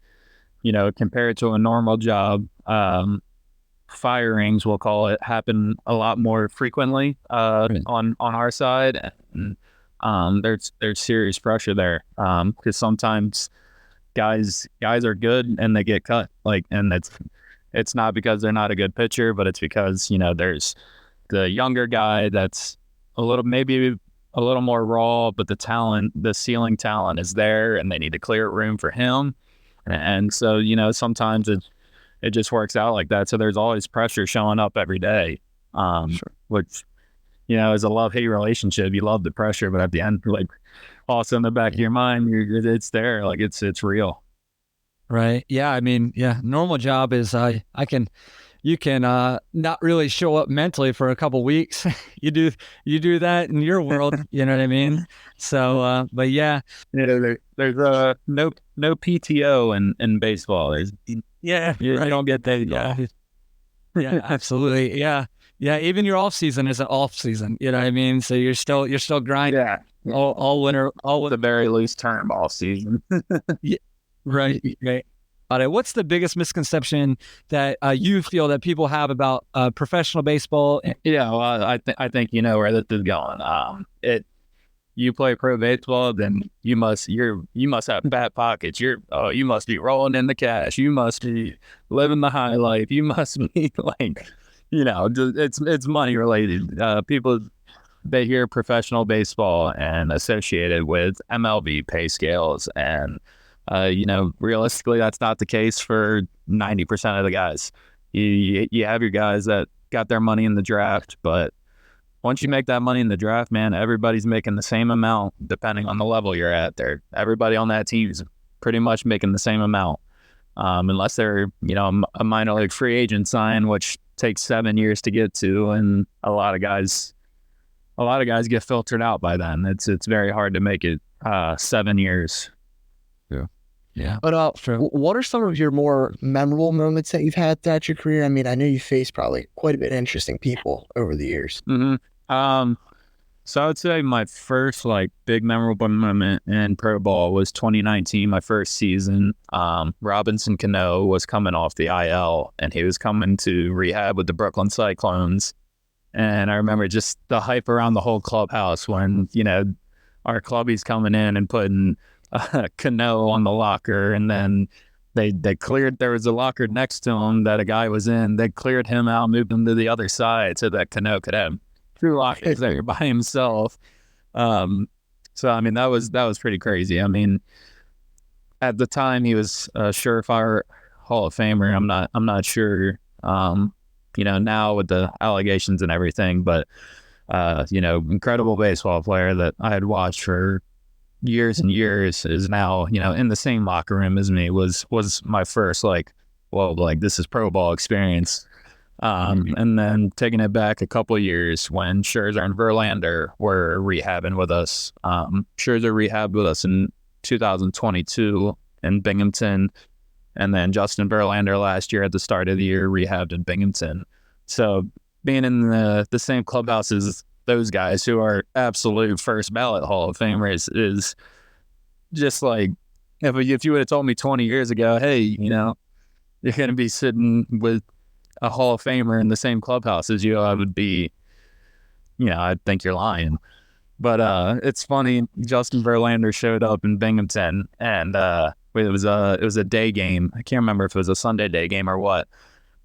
compared to a normal job, firings, we'll call it, happen a lot more frequently on our side, and there's serious pressure there, because sometimes guys are good and they get cut, and it's not because they're not a good pitcher, but it's because there's the younger guy that's maybe a little more raw, but the ceiling talent is there, and they need to clear room for him. And so, sometimes it just works out like that. So there's always pressure showing up every day, which, is a love-hate relationship. You love the pressure, but at the end, also in the back of your mind, it's there. It's real. Right. Yeah. I mean, normal job is you can not really show up mentally for a couple weeks. you do that in your world, you know what I mean? So, but yeah. There's no PTO in baseball. You don't get that. Yeah, absolutely. Yeah. Even your off season is an off season. You know what I mean? So you're still grinding. Yeah. All winter, with a very loose term, off season. Yeah. Right. What's the biggest misconception that you feel that people have about professional baseball? Yeah, well, I think you know where this is going. You play pro baseball, then you must have fat pockets. You must be rolling in the cash. You must be living the high life. You must be it's money related. People, they hear professional baseball and associate it with MLB pay scales, and realistically, that's not the case for 90% of the guys. You have your guys that got their money in the draft, but once you make that money in the draft, man, everybody's making the same amount depending on the level you're at. Everybody on that team is pretty much making the same amount, unless they're a minor league free agent sign, which takes 7 years to get to, and a lot of guys get filtered out by then. It's very hard to make it 7 years. Yeah. But what are some of your more memorable moments that you've had throughout your career? I mean, I know you faced probably quite a bit of interesting people over the years. Mm-hmm. So I would say my first big memorable moment in pro ball was 2019, my first season. Robinson Cano was coming off the IL, and he was coming to rehab with the Brooklyn Cyclones. And I remember just the hype around the whole clubhouse when, our clubbies coming in and putting Cano on the locker, and then they cleared, there was a locker next to him that a guy was in. They cleared him out, moved him to the other side so that Cano could have 2 lockers there by himself. So I mean, that was pretty crazy. I mean, at the time he was a surefire Hall of Famer. I'm not sure now with the allegations and everything, but incredible baseball player that I had watched for years and years is now, in the same locker room as me, was my first this is pro ball experience. And then taking it back a couple of years when Scherzer and Verlander were rehabbing with us. Scherzer rehabbed with us in 2022 in Binghamton, and then Justin Verlander last year at the start of the year rehabbed in Binghamton. So being in the same clubhouse as those guys who are absolute first ballot Hall of Famers is just if you would have told me 20 years ago, hey, you're going to be sitting with a Hall of Famer in the same clubhouse as you, I would be, I'd think you're lying. But it's funny, Justin Verlander showed up in Binghamton, and it was a day game. I can't remember if it was a Sunday day game or what,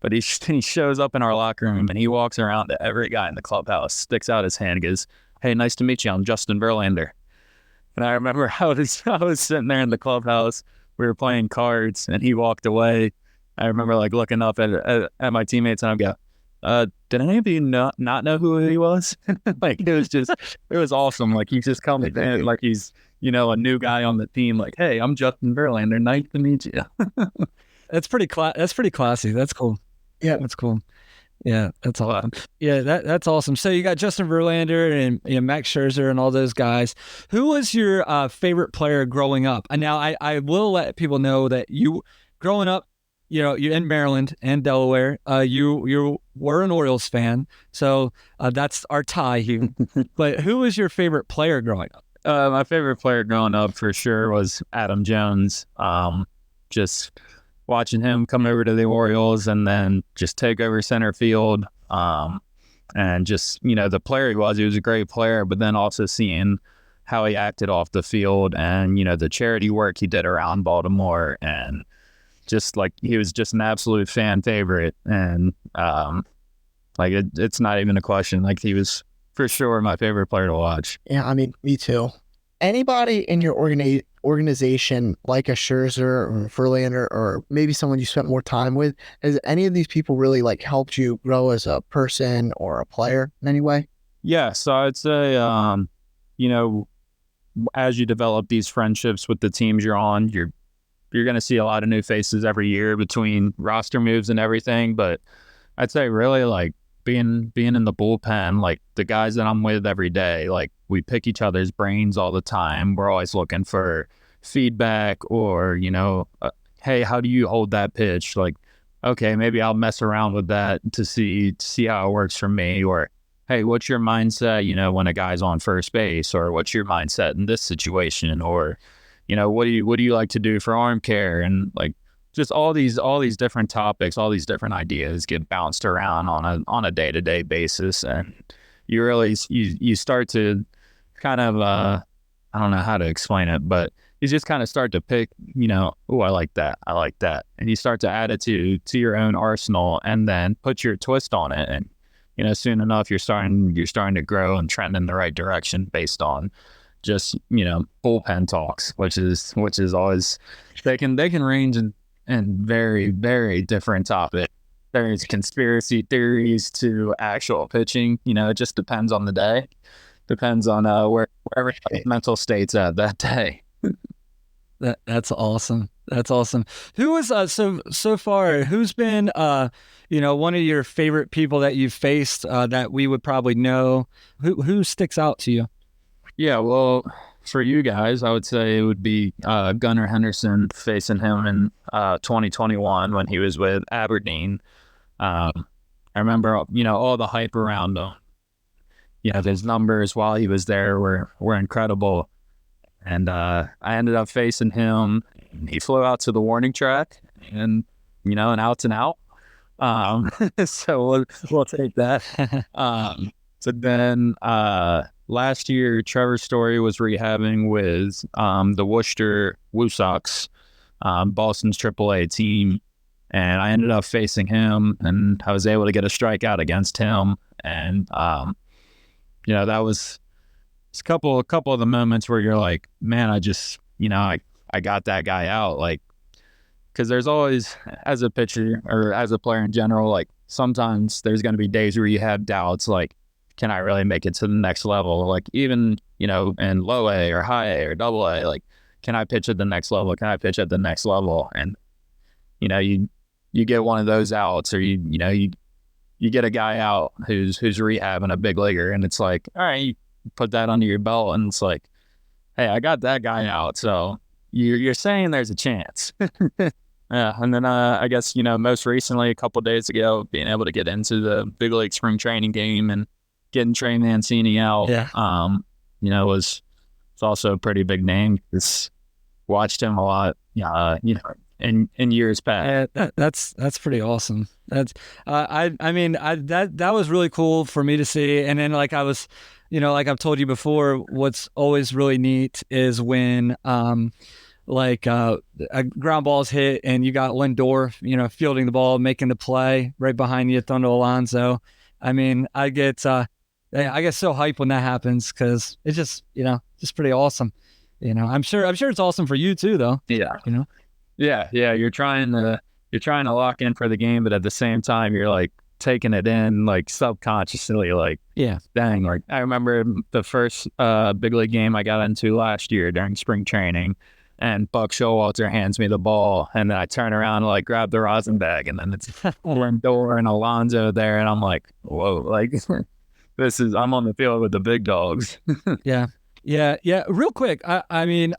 But he shows up in our locker room and he walks around to every guy in the clubhouse, sticks out his hand, goes, "Hey, nice to meet you. I'm Justin Verlander." And I remember I was sitting there in the clubhouse. We were playing cards, and he walked away. I remember like looking up at my teammates, and I go, "Did any of you not know who he was?" Like it was awesome. Like he's just coming in, like he's a new guy on the team. Like, "Hey, I'm Justin Verlander. Nice to meet you." That's pretty classy. That's cool. Yeah, that's cool. Yeah, that's awesome. Yeah, that's awesome. So you got Justin Verlander and Max Scherzer and all those guys. Who was your favorite player growing up? And now I will let people know that you, growing up, you're in Maryland and Delaware. You were an Orioles fan, so that's our tie here. But who was your favorite player growing up? My favorite player growing up for sure was Adam Jones. Just watching him come over to the Orioles and then just take over center field. And just, the player he was a great player, but then also seeing how he acted off the field and, the charity work he did around Baltimore, and just like he was just an absolute fan favorite. And it's not even a question. Like he was for sure my favorite player to watch. Yeah, I mean, me too. Anybody in your organization like a Scherzer or Verlander, or maybe someone you spent more time with, has any of these people really like helped you grow as a person or a player in any way? Yeah, so I'd say, as you develop these friendships with the teams you're on, you're going to see a lot of new faces every year between roster moves and everything. But I'd say really like being in the bullpen, like the guys that I'm with every day, like we pick each other's brains all the time. We're always looking for feedback or, hey, how do you hold that pitch? Like, okay, maybe I'll mess around with that to see how it works for me. Or, hey, what's your mindset, when a guy's on first base, or what's your mindset in this situation? Or, what do you like to do for arm care? And like, just all these different topics, all these different ideas get bounced around on a day-to-day basis. And you really, you start to kind of, I don't know how to explain it, but you just kind of start to pick, oh, I like that. And you start to add it to your own arsenal and then put your twist on it. And, soon enough, you're starting to grow and trend in the right direction based on just, bullpen talks, which is always, they can range in very, very different topics. There's conspiracy theories to actual pitching. It just depends on the day. Depends on wherever mental state's at that day. That's awesome. That's awesome. Who was so far? Who's been one of your favorite people that you've faced that we would probably know? Who sticks out to you? Yeah, well, for you guys, I would say it would be Gunnar Henderson, facing him in 2021 when he was with Aberdeen. I remember, all the hype around him. His numbers while he was there were incredible. And I ended up facing him. He flew out to the warning track and, an out's an out. So we'll take that. So then last year, Trevor Story was rehabbing with the Worcester Woo Sox, Boston's AAA team. And I ended up facing him, and I was able to get a strikeout against him. And, that was a couple of the moments where you're like, man, I just, I got that guy out. Like, because there's always, as a pitcher or as a player in general, like sometimes there's going to be days where you have doubts, like, can I really make it to the next level? Like even, in low A or high A or double A, like, can I pitch at the next level? Can I pitch at the next level? And, you get one of those outs, or you get a guy out who's rehabbing a big leaguer, and it's like, all right, you put that under your belt, and it's like, hey, I got that guy out, so you're saying there's a chance. Yeah, and then I guess most recently, a couple of days ago, being able to get into the big league spring training game and getting Trey Mancini out, was also a pretty big name. Just watched him a lot, in years past. Yeah, that's pretty awesome. That's that was really cool for me to see. And then like I was, like I've told you before, what's always really neat is when like a ground ball's hit and you got Lindor, fielding the ball, making the play right behind you, throwing to Alonso. I mean, I get so hyped when that happens because it's just pretty awesome. I'm sure it's awesome for you too, though. Yeah. Yeah. You're trying to lock in for the game, but at the same time, you're like taking it in like subconsciously, like, yeah, dang. Like I remember the first big league game I got into last year during spring training, and Buck Showalter hands me the ball, and then I turn around and like grab the rosin bag, and then it's Lindor and Alonso there, and I'm like, whoa, like I'm on the field with the big dogs. Yeah. Real quick, I mean,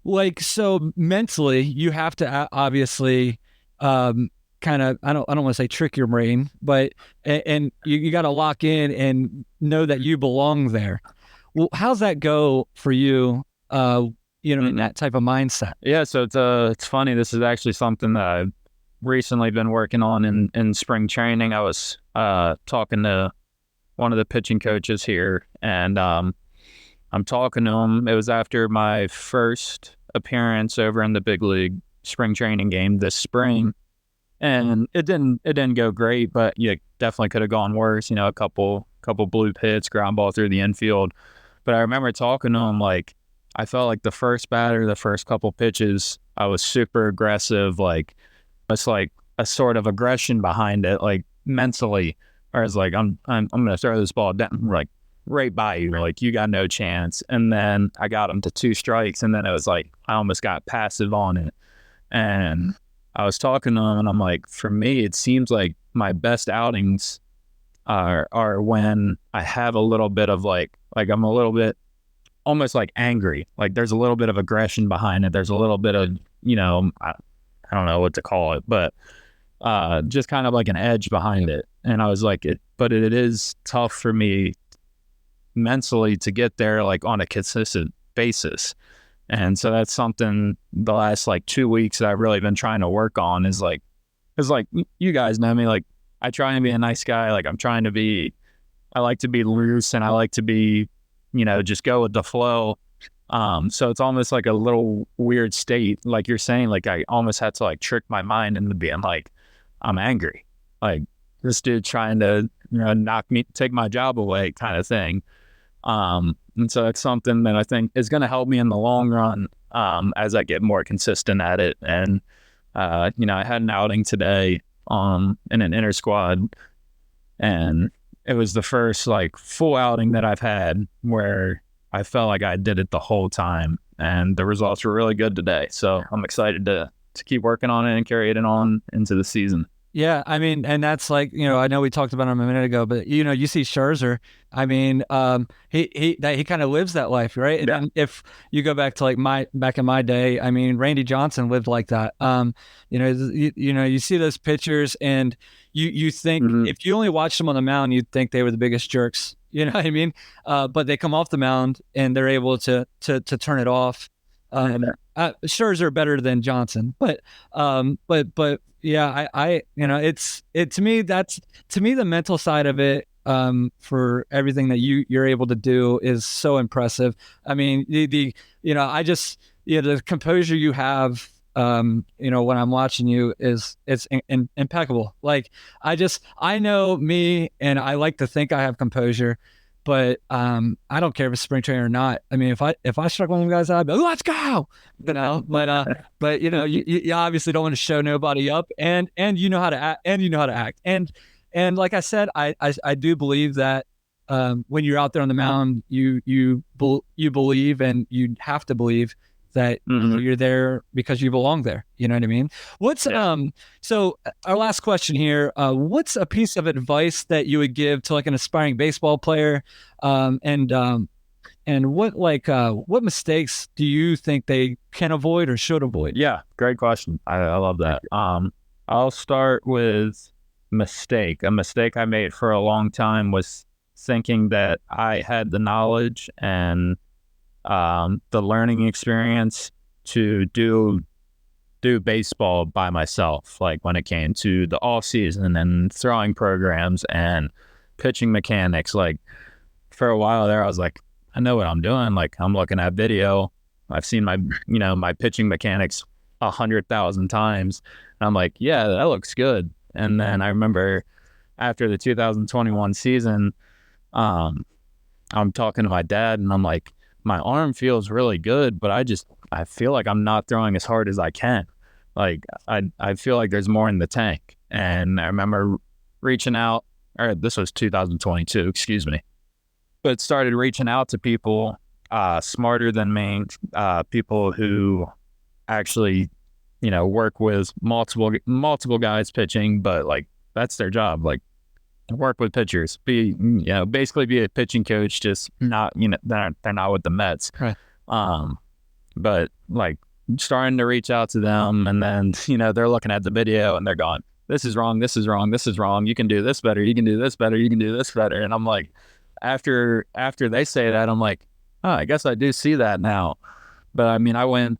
like, so mentally, you have to obviously, kind of, I don't want to say trick your brain, but and you got to lock in and know that you belong there. Well, how's that go for you? In that type of mindset. Yeah, so it's funny. This is actually something that I've recently been working on in spring training. I was talking to one of the pitching coaches here, and I'm talking to him. It was after my first appearance over in the big league spring training game this spring, and it didn't go great, but you definitely could have gone worse. A couple bloop hits, ground ball through the infield. But I remember talking to him, like, I felt like the first batter, the first couple pitches, I was super aggressive. Like, it's like a sort of aggression behind it, like mentally. Whereas, like, I'm gonna throw this ball down, like, right by you, like, you got no chance. And then I got him to 2 strikes, and then it was like I almost got passive on it. And I was talking to him, and I'm like, for me, it seems like my best outings are when I have a little bit of like I'm a little bit almost like angry, like there's a little bit of aggression behind it. There's a little bit of, I don't know what to call it, but just kind of like an edge behind it. And I was like, it is tough for me mentally to get there, like on a consistent basis. And so that's something the last like 2 weeks that I've really been trying to work on is like, cause like you guys know me, like I try and be a nice guy. Like I like to be loose, and I like to be, just go with the flow. So it's almost like a little weird state. Like you're saying, like I almost had to like trick my mind into being like, I'm angry. Like this dude trying to, take my job away kind of thing. And so that's something that I think is going to help me in the long run, as I get more consistent at it. And, I had an outing today, in an inter squad, and it was the first like full outing that I've had where I felt like I did it the whole time, and the results were really good today. So I'm excited to keep working on it and carry it on into the season. Yeah, I mean, and that's like, I know we talked about him a minute ago, but you see Scherzer. I mean, he kind of lives that life, right? And then if you go back to like back in my day, I mean, Randy Johnson lived like that. You see those pitchers, and you think if you only watched them on the mound, you'd think they were the biggest jerks. You know what I mean? But they come off the mound and they're able to turn it off. Scherzer better than Johnson, but yeah, I to me the mental side of it, for everything that you're able to do is so impressive. I mean, the composure you have, when I'm watching you it's impeccable. Like I know me, and I like to think I have composure, but I don't care if it's spring training or not. I mean, if I struck one of them guys out, I'd be like, let's go, but you obviously don't want to show nobody up, and you know how to act, and like I said, I do believe that when you're out there on the mound, you believe, and you have to believe that you're there because you belong there. You know what I mean? So our last question here, what's a piece of advice that you would give to like an aspiring baseball player? And what mistakes do you think they can avoid or should avoid? Yeah, great question. I love that. I'll start with mistake. A mistake I made for a long time was thinking that I had the knowledge and the learning experience to do baseball by myself. Like when it came to the off season and throwing programs and pitching mechanics, like for a while there, I was like, I know what I'm doing. Like I'm looking at video, I've seen my pitching mechanics 100,000 times. And I'm like, yeah, that looks good. And then I remember after the 2021 season, I'm talking to my dad and I'm like, my arm feels really good, but I feel like I'm not throwing as hard as I can. Like I feel like there's more in the tank. And I remember reaching out, or this was 2022, excuse me, but started reaching out to people smarter than me, people who actually, work with multiple guys pitching, but like that's their job. Like work with pitchers, basically be a pitching coach, just not, they're not with the Mets. Right. But like starting to reach out to them, and then, they're looking at the video and they're going, this is wrong, this is wrong, this is wrong. You can do this better. You can do this better. You can do this better. And I'm like, after they say that, I'm like, oh, I guess I do see that now. But I mean, I went,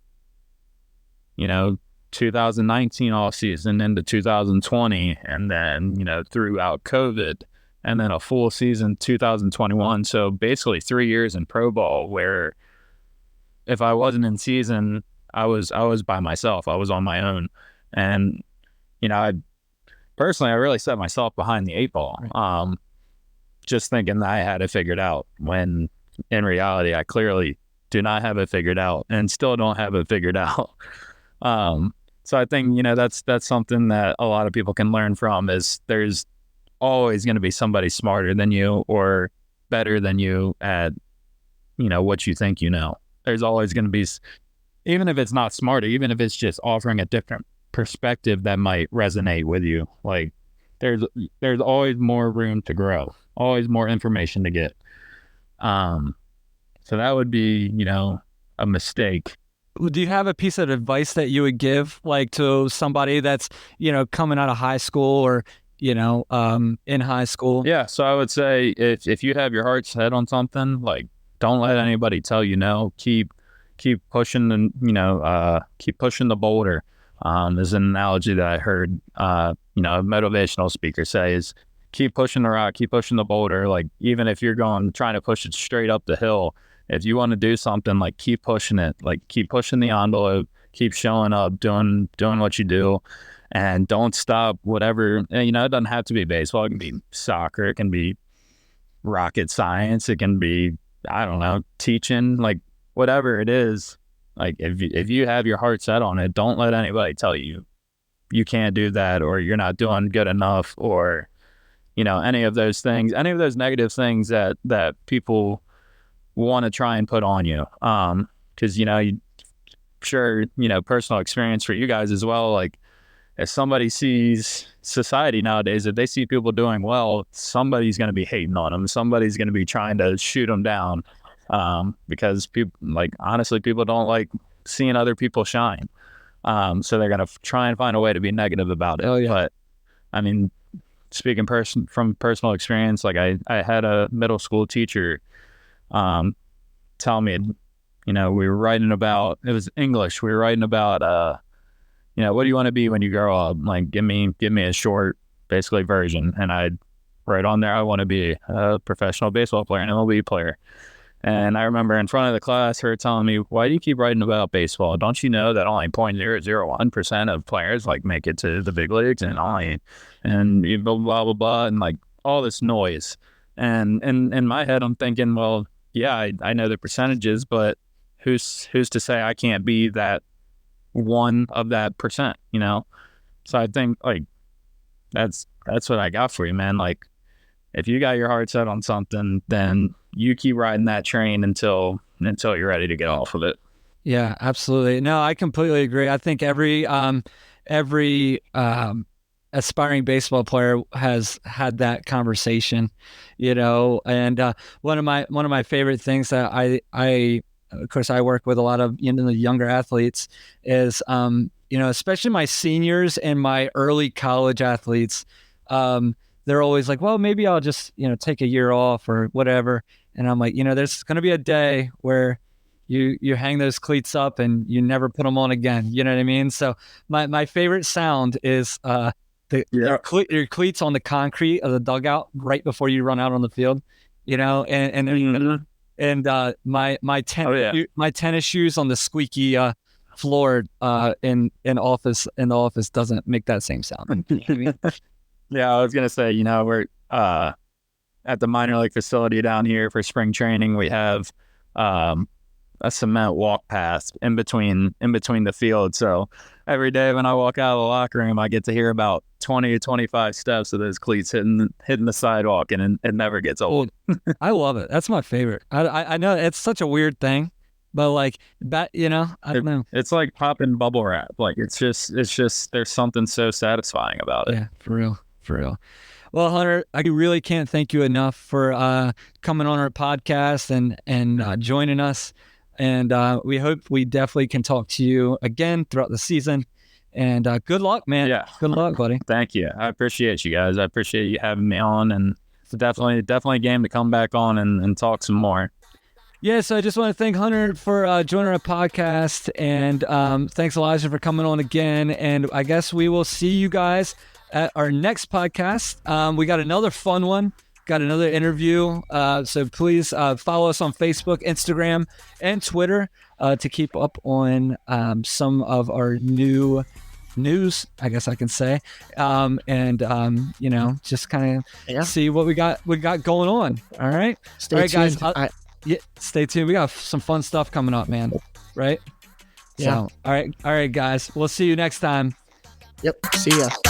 2019 off season into 2020, and then, throughout COVID, and then a full season 2021. So basically 3 years in pro ball, where if I wasn't in season, I was by myself. I was on my own. And, I really set myself behind the 8 ball. Just thinking that I had it figured out, when in reality, I clearly do not have it figured out and still don't have it figured out. So I think, that's something that a lot of people can learn from, is there's always going to be somebody smarter than you or better than you at, what you think you know. There's always going to be, even if it's not smarter, even if it's just offering a different perspective that might resonate with you. Like there's always more room to grow, always more information to get. So that would be, a mistake. Do you have a piece of advice that you would give, like, to somebody that's, coming out of high school or, in high school? Yeah. So I would say if you have your heart set on something, like, don't let anybody tell you no. Keep pushing and, keep pushing the boulder. There's an analogy that I heard, a motivational speaker say is, keep pushing the rock, keep pushing the boulder. Like, even if you're trying to push it straight up the hill, if you want to do something, like, keep pushing it, like, keep pushing the envelope, keep showing up, doing what you do, and don't stop. Whatever, it doesn't have to be baseball. It can be soccer. It can be rocket science. It can be, I don't know, teaching, like, whatever it is. Like, if you have your heart set on it, don't let anybody tell you you can't do that, or you're not doing good enough, or, any of those things, any of those negative things that people want to try and put on you. Because, personal experience for you guys as well. Like, if somebody sees society nowadays, if they see people doing well, somebody's going to be hating on them. Somebody's going to be trying to shoot them down. Because people, like, honestly, people don't like seeing other people shine. So they're going to try and find a way to be negative about it. Oh, yeah. But I mean, speaking from personal experience, like, I had a middle school teacher, tell me, we were writing about, it was English. We were writing about, what do you want to be when you grow up? Like, give me a short, basically, version. And I'd write on there, I want to be a professional baseball player, an MLB player. And I remember in front of the class, her telling me, why do you keep writing about baseball? Don't you know that only 0.001% of players, like, make it to the big leagues, and blah, blah, blah, blah, and, like, all this noise. And in my head, I'm thinking, well, yeah, I know the percentages, but who's to say I can't be that one of that percent, So I think, like, that's what I got for you, man. Like, if you got your heart set on something, then you keep riding that train until you're ready to get off of it. Yeah, absolutely. No, I completely agree. I think every aspiring baseball player has had that conversation, and one of my favorite things that I of course I work with a lot of the younger athletes is especially my seniors and my early college athletes. They're always like, well, maybe I'll just take a year off or whatever, and I'm like, there's going to be a day where you hang those cleats up and you never put them on again. You know what I mean? So my favorite sound is your cleats on the concrete of the dugout right before you run out on the field, and and my tennis shoes on the squeaky floor in the office doesn't make that same sound. You know what I mean? Yeah, I was gonna say, you know, we're at the minor league facility down here for spring training. We have a cement walk path in between the fields. So every day when I walk out of the locker room, I get to hear about 20 to 25 steps of those cleats hitting the sidewalk, and it never gets old. I love it. That's my favorite. I know it's such a weird thing, but like that, you know, I don't know. It's like popping bubble wrap. Like it's just there's something so satisfying about it. Yeah, for real. Well, Hunter, I really can't thank you enough for coming on our podcast and joining us. And we hope we definitely can talk to you again throughout the season. And good luck, man. Yeah. Good luck, buddy. Thank you. I appreciate you guys. I appreciate you having me on. And it's definitely a game to come back on and talk some more. Yeah, so I just want to thank Hunter for joining our podcast. And thanks, Elijah, for coming on again. And I guess we will see you guys at our next podcast. We got another fun one. Got another interview. So please follow us on Facebook, Instagram, and Twitter to keep up on some of our new news, I guess I can say. You know, just kind of see what we got going on. All right. Stay tuned. Guys. Stay tuned. We got some fun stuff coming up, man. Right? Yeah. So, all right, guys. We'll see you next time. Yep. See ya.